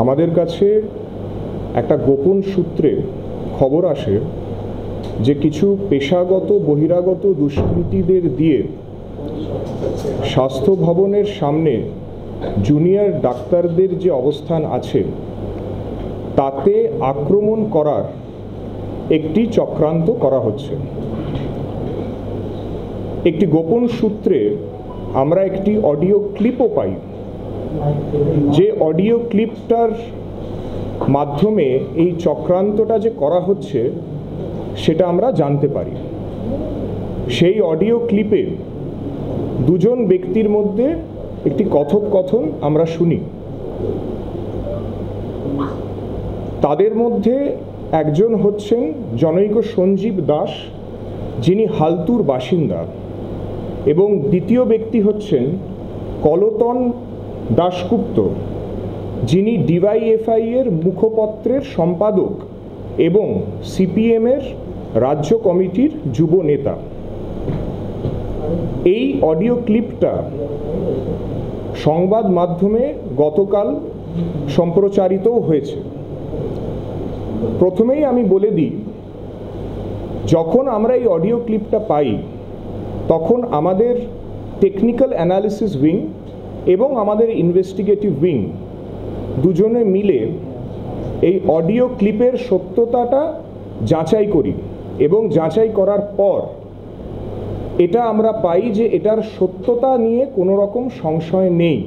আমাদের কাছে একটা গোপন সূত্রে খবর আসে যে কিছু পেশাগত বহিরাগত দুষ্কৃতীদের দিয়ে স্বাস্থ্য ভবনের সামনে জুনিয়র ডাক্তারদের যে অবস্থান আছে তাতে আক্রমণ করার একটি চক্রান্ত করা হচ্ছে। একটি গোপন সূত্রে আমরা একটি অডিও ক্লিপও পাই, যে অডিও ক্লিপটার মাধ্যমে এই চক্রান্তটা যে করা হচ্ছে সেটা আমরা জানতে পারি। সেই অডিও ক্লিপে দুজন ব্যক্তির মধ্যে একটি কথোপকথন আমরা শুনি। তাদের মধ্যে একজন হচ্ছেন জনৈক সঞ্জীব দাস, যিনি হালতুর বাসিন্দা, এবং দ্বিতীয় ব্যক্তি হচ্ছেন কলতন দাশগুপ্ত, যিনি ডিওয়াইএফআই এর মুখপত্রের সম্পাদক এবং সিপিএমের রাজ্য কমিটির যুব নেতা। এই অডিও ক্লিপটা সংবাদ মাধ্যমে গতকাল সম্প্রচারিতও হয়েছে। প্রথমেই আমি বলে দিই, যখন আমরা এই অডিও ক্লিপটা পাই তখন আমাদের টেকনিক্যাল অ্যানালিসিস উইং এবং আমাদের ইনভেস্টিগেটিভ উইং দুজনে মিলে এই অডিও ক্লিপের সত্যতাটা যাচাই করি, এবং যাচাই করার পর এটা আমরা পাই যে এটার সত্যতা নিয়ে কোনো রকম সংশয় নেই।